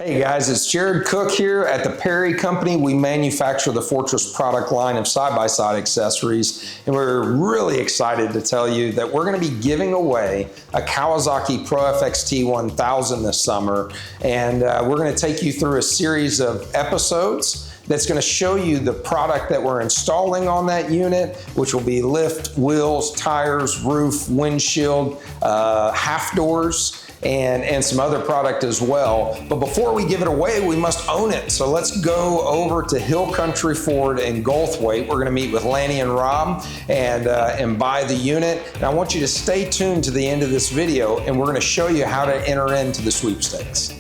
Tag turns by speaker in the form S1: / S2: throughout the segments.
S1: Hey guys, it's Jared Cook here at the Perry Company. We manufacture the Fortress product line of side-by-side accessories, and we're really excited to tell you that we're going to be giving away a Kawasaki Pro FXT 1000 this summer, and we're going to take you through a series of episodes that's going to show you the product that we're installing on that unit, which will be lift, wheels, tires, roof, windshield, half doors, and some other product as well. But before we give it away, we must own it. So let's go over to Hill Country Ford in Goldthwaite. We're gonna meet with Lanny and Rob and buy the unit. And I want you to stay tuned to the end of this video, and we're gonna show you how to enter into the sweepstakes.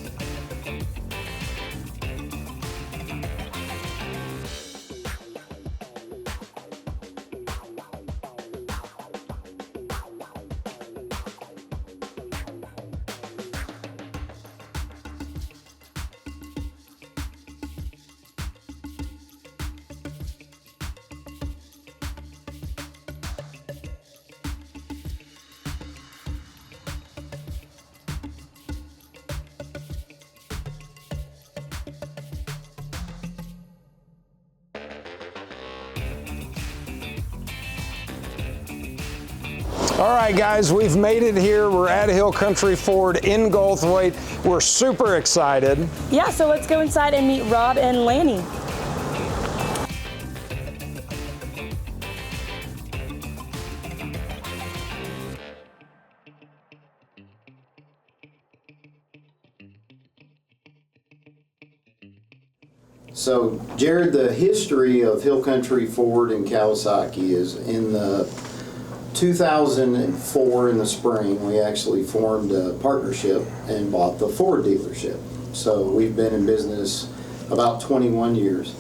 S1: All right, guys, we've made it here. We're at Hill Country Ford in Goldthwaite. We're super excited.
S2: Yeah, so let's go inside and meet Rob and Lanny.
S3: So, Jared, the history of Hill Country Ford and Kawasaki is in the 2004 in the spring, we actually formed a partnership and bought the Ford dealership. So we've been in business about 21 years.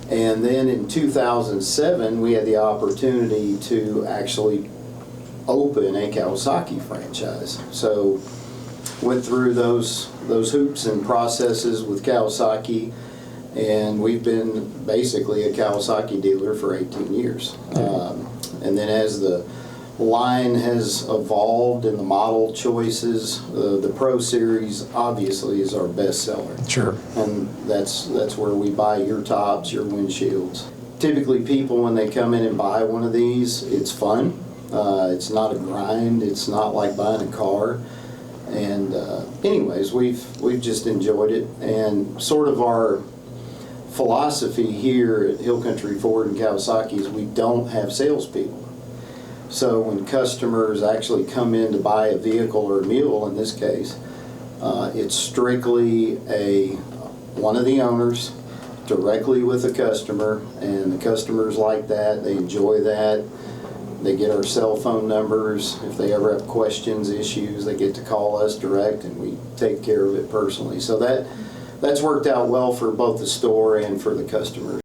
S3: And then in 2007, we had the opportunity to actually open a Kawasaki franchise. So went through those hoops and processes with Kawasaki, and we've been basically a Kawasaki dealer for 18 years. And then as the line has evolved and the model choices, the Pro Series obviously is our best seller.
S1: Sure.
S3: And that's where we buy your tops, your windshields. Typically people, when they come in and buy one of these, it's fun. It's not a grind. It's not like buying a car. And anyways, we've just enjoyed it. And sort of our philosophy here at Hill Country Ford and Kawasaki is we don't have salespeople. So when customers actually come in to buy a vehicle or a mule, in this case, it's strictly one of the owners directly with the customer, and the customers like that. They enjoy that. They get our cell phone numbers. If they ever have questions, issues, they get to call us direct, and we take care of it personally. So that's worked out well for both the store and for the customers.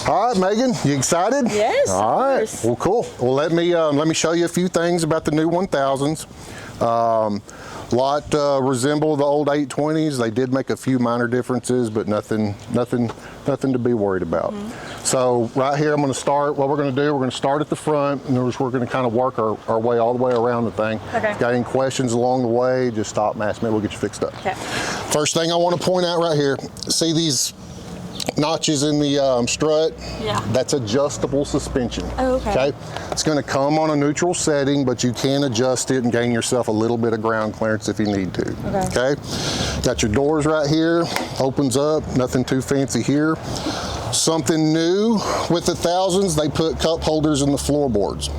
S4: All right, Megan, you excited?
S2: Yes.
S4: All right. Well, cool. Well, let me show you a few things about the new 1000s. Lot resemble the old 820s. They did make a few minor differences, but nothing to be worried about. So right here, I'm going to start. What we're going to do, we're going to start at the front, and we're going to kind of work our way all the way around the thing.
S2: Okay.
S4: If you got any questions along the way, just stop and ask me. We'll get you fixed up.
S2: Okay.
S4: First thing I want to point out right here, see these notches in the strut?
S2: Yeah.
S4: That's adjustable suspension.
S2: Oh, okay.
S4: It's going to come on a neutral setting, but you can adjust it and gain yourself a little bit of ground clearance if you need to. Okay. Got your doors right here, opens up, nothing too fancy here. Something new with the thousands, they put cup holders in the floorboards.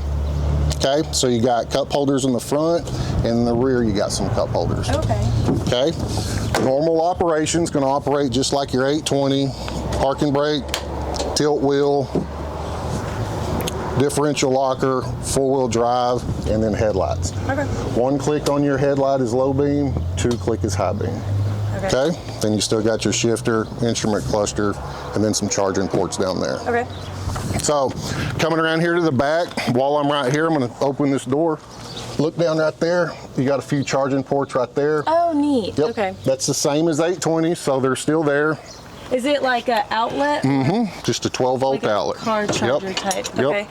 S4: Okay, so you got cup holders in the front, and in the rear you got some cup holders. Okay. Normal operation's going to operate just like your 820, parking brake, tilt wheel, differential locker, four-wheel drive, and then headlights.
S2: Okay.
S4: One click on your headlight is low beam, two click is high beam. Okay. Then you still got your shifter, instrument cluster, and then some charging ports down there.
S2: Okay.
S4: So coming around here to the back, while I'm right here, I'm going to open this door. Look down right there. You got a few charging ports right there.
S2: Oh, neat.
S4: Yep.
S2: Okay.
S4: That's the same as 820, so they're still there.
S2: Is it like an outlet?
S4: Mm-hmm. Just a 12-volt
S2: like
S4: outlet.
S2: Car charger type. Okay.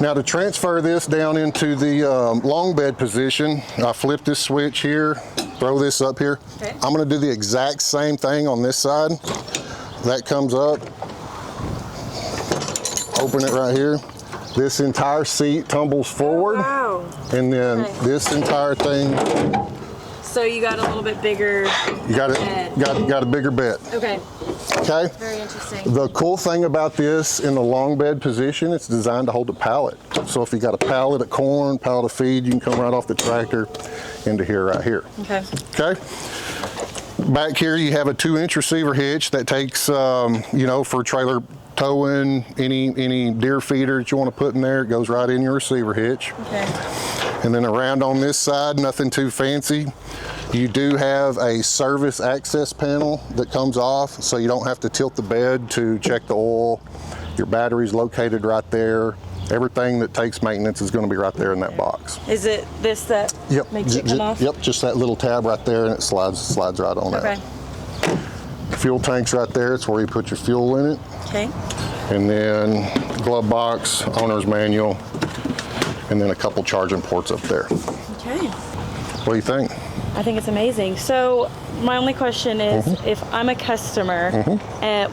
S4: Now to transfer this down into the long bed position, I flip this switch here, throw this up here.
S2: Okay.
S4: I'm gonna do the exact same thing on this side. That comes up, open it right here. This entire seat tumbles forward.
S2: Wow.
S4: And then
S2: Okay.
S4: this entire thing,
S2: So you got a little bit bigger.
S4: you got
S2: bed.
S4: got a bigger bed,
S2: Okay.
S4: okay?
S2: Very interesting.
S4: The cool thing about this in the long bed position, it's designed to hold a pallet. So if you got a pallet of corn, pallet of feed, you can come right off the tractor into here, right here.
S2: Okay.
S4: Okay? Back here you have a 2-inch receiver hitch that takes, you know, for trailer towing, any deer feeder that you want to put in there, it goes right in your receiver hitch.
S2: Okay.
S4: And then around on this side, nothing too fancy. You do have a service access panel that comes off, so you don't have to tilt the bed to check the oil. Your battery's located right there. Everything that takes maintenance is going to be right there in that box.
S2: Is it this that
S4: Yep.
S2: makes it come off?
S4: Yep, just that little tab right there, and it slides right on
S2: Okay.
S4: out. Fuel tank's right there. It's where you put your fuel in it.
S2: Okay.
S4: And then glove box, owner's manual, and then a couple charging ports up there.
S2: Okay.
S4: What do you think?
S2: I think it's amazing. So my only question is,
S4: Mm-hmm.
S2: if I'm a customer,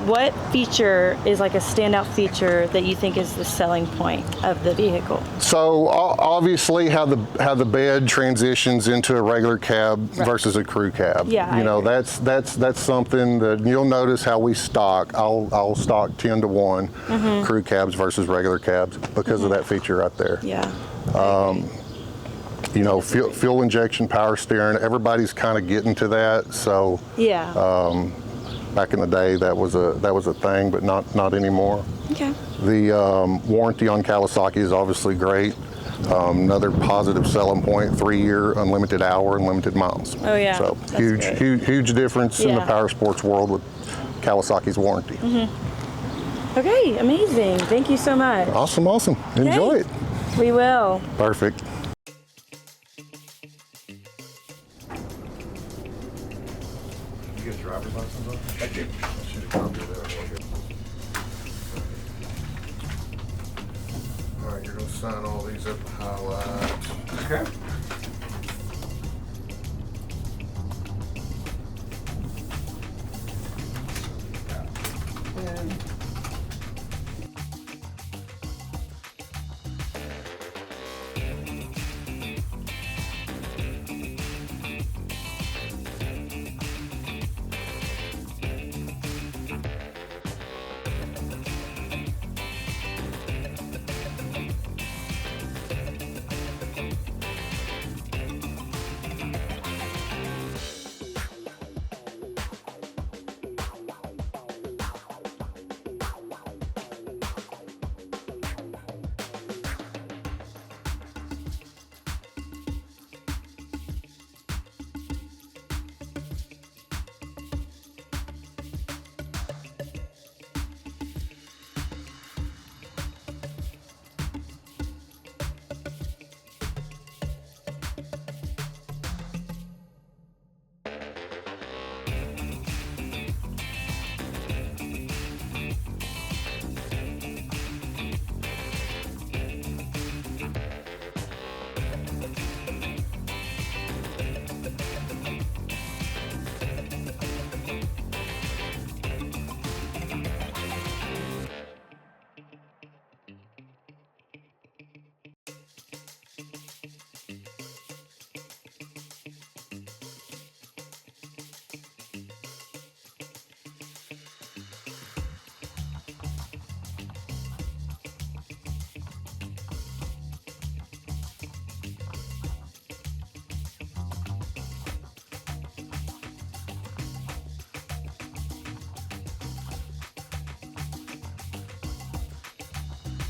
S2: what feature is like a standout feature that you think is the selling point of the vehicle?
S4: So obviously how the bed transitions into a regular cab versus a crew cab.
S2: Yeah,
S4: You
S2: I
S4: know,
S2: agree.
S4: that's something that you'll notice how we stock. I'll stock 10 to 1
S2: Mm-hmm.
S4: crew cabs versus regular cabs because of that feature right there.
S2: Yeah.
S4: You know, fuel injection, power steering, everybody's kind of getting to that. So
S2: Yeah.
S4: back in the day that was a thing, but not anymore.
S2: Okay.
S4: The warranty on Kawasaki is obviously great. Another positive selling point, 3-year unlimited hour, unlimited miles.
S2: Oh, yeah.
S4: So
S2: That's
S4: huge,
S2: great.
S4: huge difference in the
S2: Yeah.
S4: power sports world with Kawasaki's warranty.
S2: Okay, amazing. Thank you so much.
S4: Awesome. Enjoy it.
S2: We will.
S4: Perfect. You get driver's license on? I did. I should have come to that. All right, you're gonna sign all these up and highlight.
S1: Okay.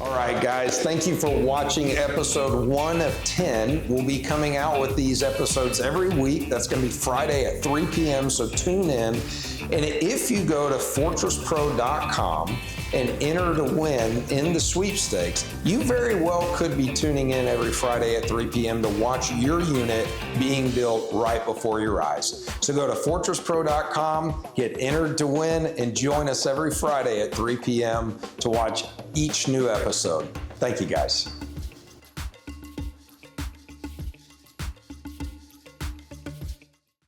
S1: All right, guys, thank you for watching episode 1 of 10. We'll be coming out with these episodes every week. That's going to be Friday at 3 p.m., so tune in. And if you go to fortresspro.com and enter to win in the sweepstakes, you very well could be tuning in every Friday at 3 p.m. to watch your unit being built right before your eyes. So go to fortresspro.com, get entered to win, and join us every Friday at 3 p.m. to watch each new episode. Thank you, guys.